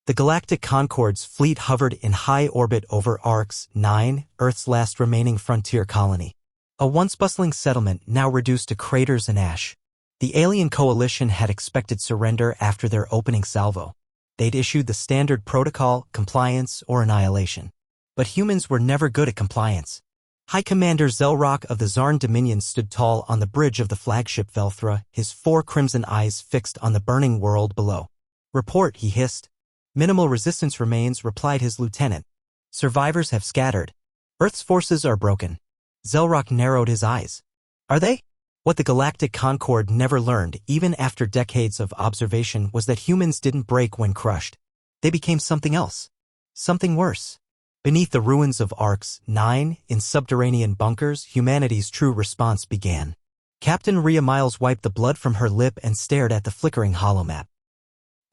The Galactic Concorde's fleet hovered in high orbit over Orcs 9, Earth's last remaining frontier colony. A once bustling settlement now reduced to craters and ash. The alien coalition had expected surrender after their opening salvo. They'd issued the standard protocol, compliance, or annihilation. But humans were never good at compliance. High Commander Zelrock of the Zarn Dominion stood tall on the bridge of the flagship Velthra, his 4 crimson eyes fixed on the burning world below. "Report," he hissed. "Minimal resistance remains," replied his lieutenant. "Survivors have scattered. Earth's forces are broken." Zelrock narrowed his eyes. "Are they?" What the Galactic Concorde never learned, even after decades of observation, was that humans didn't break when crushed. They became something else. Something worse. Beneath the ruins of Orcs 9, in subterranean bunkers, humanity's true response began. Captain Rhea Miles wiped the blood from her lip and stared at the flickering holomap.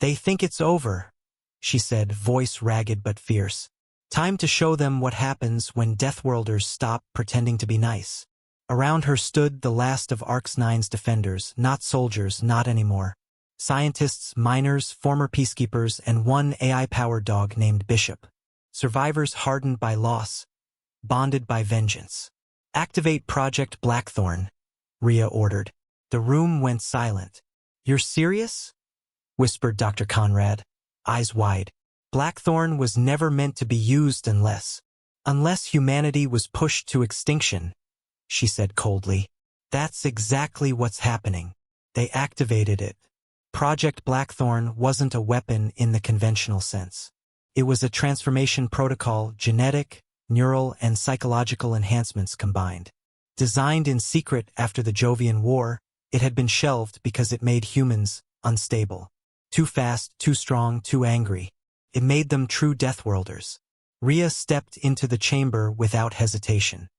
"They think it's over," she said, voice ragged but fierce. "Time to show them what happens when Deathworlders stop pretending to be nice." Around her stood the last of Orcs 9's defenders, not soldiers, not anymore. Scientists, miners, former peacekeepers, and one AI-powered dog named Bishop. Survivors hardened by loss, bonded by vengeance. "Activate Project Blackthorn," Rhea ordered. The room went silent. "You're serious?" whispered Dr. Conrad, eyes wide. "Blackthorn was never meant to be used unless humanity was pushed to extinction," she said coldly. "That's exactly what's happening. They activated it." Project Blackthorn wasn't a weapon in the conventional sense. It was a transformation protocol, genetic, neural, and psychological enhancements combined. Designed in secret after the Jovian War, it had been shelved because it made humans unstable. Too fast, too strong, too angry. It made them true Deathworlders. Rhea stepped into the chamber without hesitation.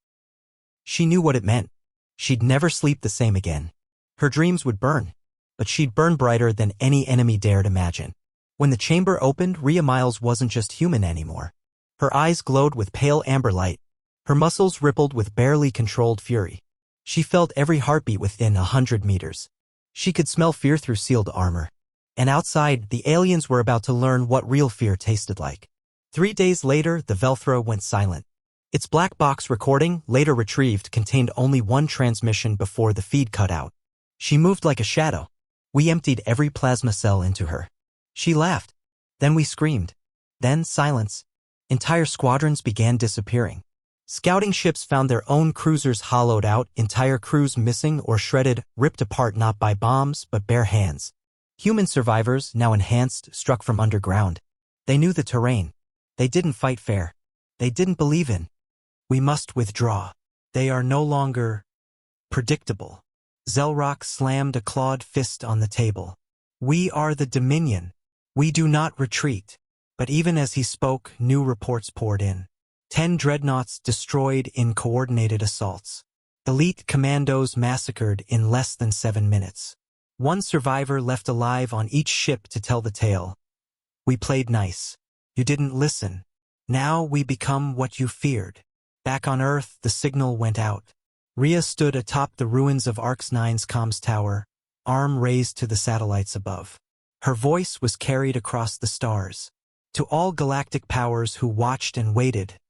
She knew what it meant. She'd never sleep the same again. Her dreams would burn, but she'd burn brighter than any enemy dared imagine. When the chamber opened, Rhea Miles wasn't just human anymore. Her eyes glowed with pale amber light. Her muscles rippled with barely controlled fury. She felt every heartbeat within 100 meters. She could smell fear through sealed armor. And outside, the aliens were about to learn what real fear tasted like. 3 days later, the Velthra went silent. Its black box recording, later retrieved, contained only one transmission before the feed cut out. She moved like a shadow. We emptied every plasma cell into her. She laughed. Then we screamed. Then silence. Entire squadrons began disappearing. Scouting ships found their own cruisers hollowed out, entire crews missing or shredded, ripped apart not by bombs but bare hands. Human survivors, now enhanced, struck from underground. They knew the terrain. They didn't fight fair. They didn't believe in. "We must withdraw. They are no longer predictable." Zelrock slammed a clawed fist on the table. "We are the Dominion. We do not retreat." But even as he spoke, new reports poured in. 10 dreadnoughts destroyed in coordinated assaults. Elite commandos massacred in less than 7 minutes. One survivor left alive on each ship to tell the tale. "We played nice. You didn't listen. Now we become what you feared." Back on Earth, the signal went out. Rhea stood atop the ruins of Orcs 9's comms tower, arm raised to the satellites above. Her voice was carried across the stars. "To all galactic powers who watched and waited,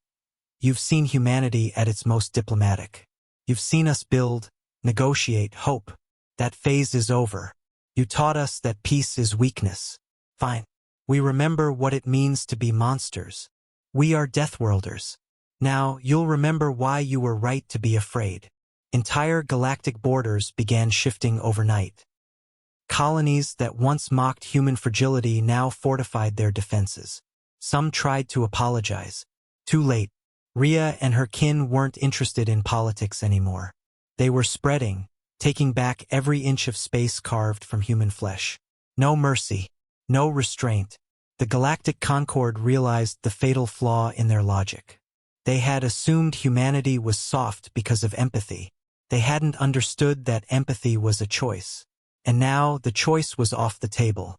you've seen humanity at its most diplomatic. You've seen us build, negotiate, hope. That phase is over. You taught us that peace is weakness. Fine. We remember what it means to be monsters. We are Deathworlders. Now you'll remember why you were right to be afraid." Entire galactic borders began shifting overnight. Colonies that once mocked human fragility now fortified their defenses. Some tried to apologize. Too late. Rhea and her kin weren't interested in politics anymore. They were spreading, taking back every inch of space carved from human flesh. No mercy. No restraint. The Galactic Concorde realized the fatal flaw in their logic. They had assumed humanity was soft because of empathy. They hadn't understood that empathy was a choice. And now the choice was off the table.